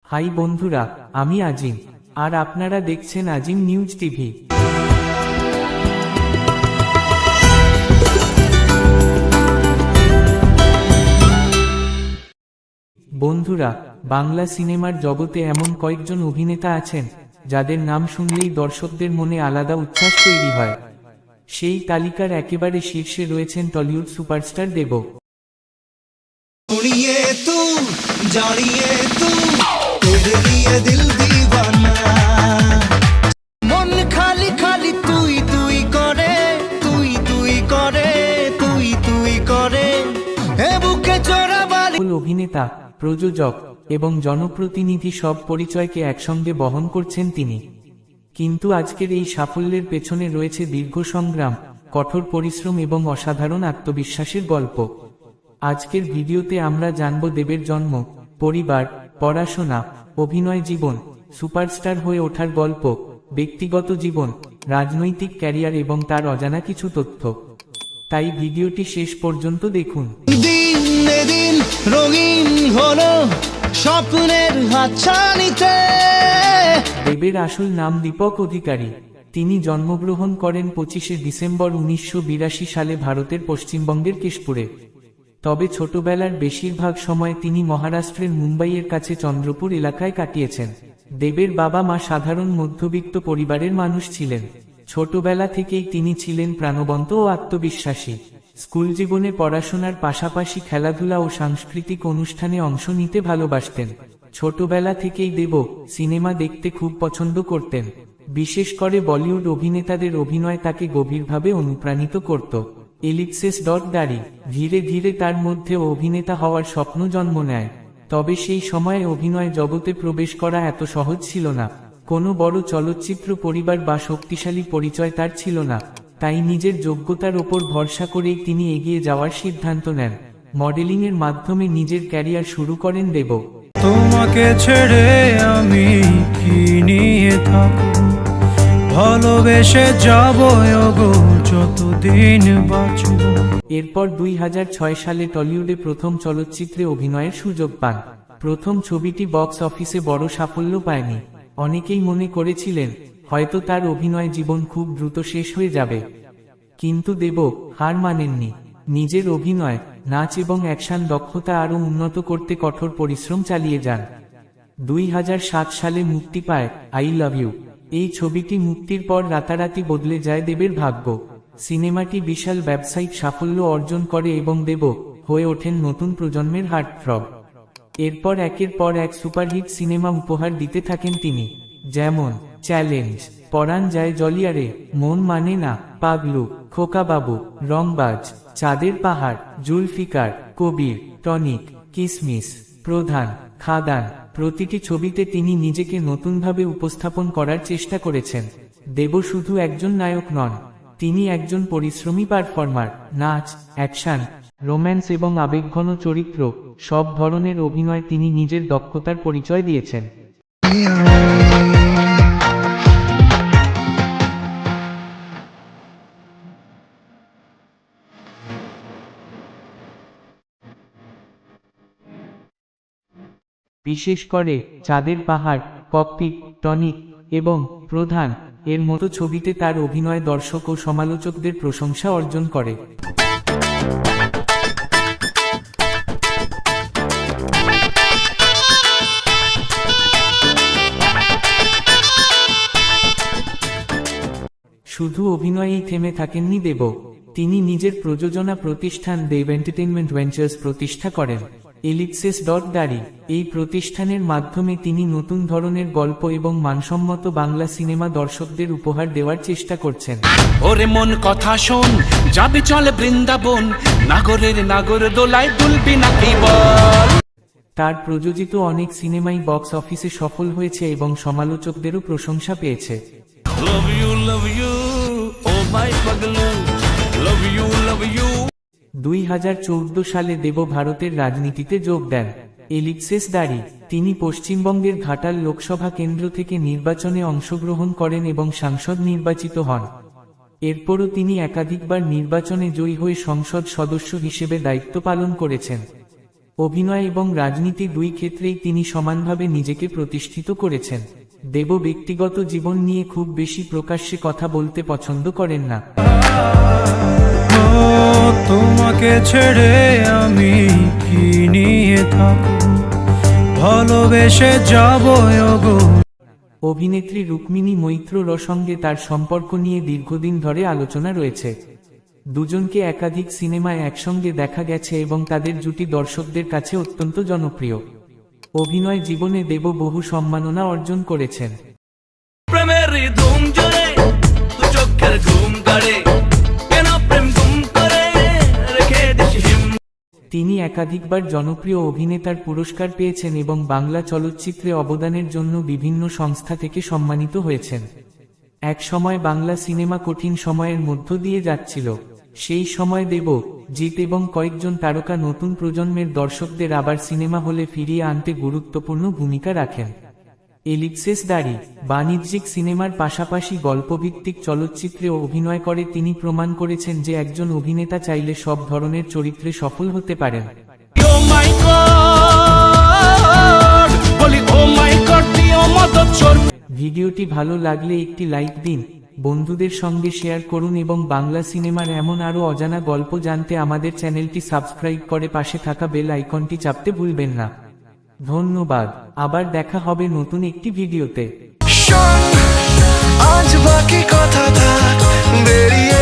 High বন্ধুরা, আমি আজিম, আর আপনারা দেখছেন আজিম নিউজ টিভি। বন্ধুরা, বাংলা সিনেমার জগতে এমন কয়েকজন অভিনেতা আছেন যাদের নাম শুনলেই দর্শকদের মনে আলাদা উচ্ছ্বাস তৈরি হয়। সেই তালিকার একেবারে শীর্ষে রয়েছেন টলিউড সুপারস্টার দেব। মন খালি খালি তুই তুই করে, তুই তুই করে, তুই তুই করে, হে বুকে চোরা বালি। অভিনেতা, প্রযোজক এবং জনপ্রতিনিধি সব পরিচয়কে একসঙ্গে বহন করছেন তিনি। কিন্তু আজকের এই সাফল্যের পেছনে রয়েছে দীর্ঘ সংগ্রাম, কঠোর পরিশ্রম এবং অসাধারণ আত্মবিশ্বাসের গল্প। আজকের ভিডিওতে আমরা জানব দেবের জন্ম, পরিবার, পড়াশোনা, অভিনয় জীবন, সুপারস্টার হয়ে ওঠার গল্প, ব্যক্তিগত জীবন, রাজনৈতিক ক্যারিয়ার এবং তার অজানা কিছু তথ্য। তাই ভিডিওটি শেষ পর্যন্ত দেখুন। দিন দিন রঙিন হলো স্বপ্নের হাতছানিতে। দেবের আসল নাম দীপক অধিকারী। তিনি জন্মগ্রহণ করেন 25শে ডিসেম্বর 1982 সালে ভারতের পশ্চিমবঙ্গের কেশপুরে। তবে ছোটবেলার বেশিরভাগ সময় তিনি মহারাষ্ট্রের মুম্বাইয়ের কাছে চন্দ্রপুর এলাকায় কাটিয়েছেন। দেবের বাবা মা সাধারণ মধ্যবিত্ত পরিবারের মানুষ ছিলেন। ছোটবেলা থেকেই তিনি ছিলেন প্রাণবন্ত ও আত্মবিশ্বাসী। স্কুল জীবনে পড়াশোনার পাশাপাশি খেলাধুলা ও সাংস্কৃতিক অনুষ্ঠানে অংশ নিতে ভালোবাসতেন। ছোটবেলা থেকেই দেব সিনেমা দেখতে খুব পছন্দ করতেন। বিশেষ করে বলিউড অভিনেতাদের অভিনয় তাকে গভীরভাবে অনুপ্রাণিত করত। এলিক্সেস দাড়ি ধীরে ধীরে তার মধ্যে অভিনেতা হওয়ার স্বপ্ন জন্ম নেয়। তবে সেই সময়ে অভিনয় জগতে প্রবেশ করা এত সহজ ছিল না। কোনো বড় চলচ্চিত্র পরিবার বা শক্তিশালী পরিচয় তার ছিল না। তাই নিজের যোগ্যতার ওপর ভরসা করেই তিনি এগিয়ে যাওয়ার সিদ্ধান্ত নেন। মডেলিংয়ের মাধ্যমে নিজের ক্যারিয়ার শুরু করেন দেব। তোমাকে ছেড়ে আমি কি নিয়ে থাকব, ভালোবেসে যাব গো যতদিন বাঁচব। এরপর 2006 সালে টলিউডে প্রথম চলচ্চিত্রে অভিনয়ের সুযোগ পান। প্রথম ছবিটি বক্স অফিসে বড় সাফল্য পায়নি। অনেকেই মনে করেছিলেন হয়তো তার অভিনয় জীবন খুব দ্রুত শেষ হয়ে যাবে। কিন্তু দেব হার মানেননি। নিজের অভিনয়, নাচ এবং অ্যাকশন দক্ষতা আরও উন্নত করতে কঠোর পরিশ্রম চালিয়ে যান। 2007 সালে মুক্তি পায় আই লাভ ইউ। এই ছবিটি মুক্তির পর রাতারাতি বদলে যায় দেবের ভাগ্য। সিনেমাটি বিশাল ব্যবসায়িক সাফল্য অর্জন করে এবং দেব হয়ে ওঠেন নতুন প্রজন্মের হার্টথ্রব। এরপর একের পর এক সুপারহিট সিনেমা উপহার দিতে থাকেন তিনি, যেমন চ্যালেঞ্জ, পরাণ যায় জলিয়ারে, মন মানে না, পাগলু, খোকাবাবু, রংবাজ, চাঁদের পাহাড়, জুলফিকার, কবির, টনিক, কিসমিস, প্রধান, খাদান। প্রতিটি ছবিতে তিনি নিজেকে নতুনভাবে উপস্থাপন করার চেষ্টা করেছেন। দেব শুধু একজন নায়ক নন, তিনি একজন পরিশ্রমী পারফর্মার। নাচ, অ্যাকশন, রোম্যান্স এবং আবেগঘন চরিত্র, সব ধরনের অভিনয় তিনি নিজের দক্ষতার পরিচয় দিয়েছেন। বিশেষ করে চাঁদের পাহাড়, ককপিট, টনিক এবং প্রধান এর মতো ছবিতে তার অভিনয় দর্শক ও সমালোচকদের প্রশংসা অর্জন করে। শুধু অভিনয়েই থেমে থাকেননি দেব। তিনি নিজের প্রযোজনা প্রতিষ্ঠান দেব এন্টারটেইনমেন্ট ভেঞ্চার্স প্রতিষ্ঠা করেন। এলিক্সেস দাড়ি এই প্রতিষ্ঠানের মাধ্যমে তিনি নতুন ধরনের গল্প এবং মানসম্মত বাংলা সিনেমা দর্শকদের উপহার দেওয়ার চেষ্টা করছেন। ওরে মন কথা শোন, যাবে চলে বৃন্দাবন, নাগরের নাগর দোলায় দুলবি নাকি বল। তার প্রযোজিত অনেক সিনেমাই বক্স অফিসে সফল হয়েছে এবং সমালোচকদেরও প্রশংসা পেয়েছে। Love you o my Pagalu, love you. 2014 সালে দেব ভারতের রাজনীতিতে যোগ দেন। এলিক্সেস দাড়ি তিনি পশ্চিমবঙ্গের ঘাটাল লোকসভা কেন্দ্র থেকে নির্বাচনে অংশগ্রহণ করেন এবং সাংসদ নির্বাচিত হন। এরপরও তিনি একাধিকবার নির্বাচনে জয়ী হয়ে সংসদ সদস্য হিসেবে দায়িত্ব পালন করেছেন। অভিনয় এবং রাজনীতি দুই ক্ষেত্রেই তিনি সমানভাবে নিজেকে প্রতিষ্ঠিত করেছেন। দেব ব্যক্তিগত জীবন নিয়ে খুব বেশি প্রকাশ্যে কথা বলতে পছন্দ করেন না। তোমাকে ছেড়ে আমি কি নিয়ে থাকবো, ভালোবেসে যাবো গো। অভিনেত্রী রুক্মিণী মৈত্রর সঙ্গে তার সম্পর্ক নিয়ে দীর্ঘদিন ধরে আলোচনা রয়েছে। দুজনকে একাধিক সিনেমায় একসঙ্গে দেখা গেছে এবং তাদের জুটি দর্শকদের কাছে অত্যন্ত জনপ্রিয়। অভিনয় জীবনে দেব বহু সম্মাননা অর্জন করেছেন। প্রেমের ধুম জোরে তু চোখের ঘুম কাড়ে, কেন প্রেম গুম করে রেখে দিস হিম। তিনি একাধিকবার জনপ্রিয় অভিনেতার পুরস্কার পেয়েছেন এবং বাংলা চলচ্চিত্রে অবদানের জন্য বিভিন্ন সংস্থা থেকে সম্মানিত হয়েছেন। এক সময় বাংলা সিনেমা কঠিন সময়ের মধ্য দিয়ে যাচ্ছিল। সেই সময় দেব, জিৎ এবং কয়েকজন তারকা নতুন প্রজন্মের দর্শকদের আবার সিনেমা হলে ফিরিয়ে আনতে গুরুত্বপূর্ণ ভূমিকা রাখেন। এলিপসিস দাড়ি বাণিজ্যিক সিনেমার পাশাপাশি গল্পভিত্তিক চলচ্চিত্রেও অভিনয় করে তিনি প্রমাণ করেছেন যে একজন অভিনেতা চাইলে সব ধরনের চরিত্রে সফল হতে পারেন। ও মাই গড, বলি ও মাই গড, দিও মদত চোর। ভিডিওটি ভালো লাগলে একটি লাইক দিন, বন্ধুদের সঙ্গে শেয়ার করুন এবং বাংলা সিনেমার এমন আরও অজানা গল্প জানতে আমাদের চ্যানেলটি সাবস্ক্রাইব করে পাশে থাকা বেল আইকনটি চাপতে ভুলবেন না। ধন্যবাদ। আবার দেখা হবে নতুন একটি ভিডিওতে। আজ বাকি কথা থাক বেরিয়ে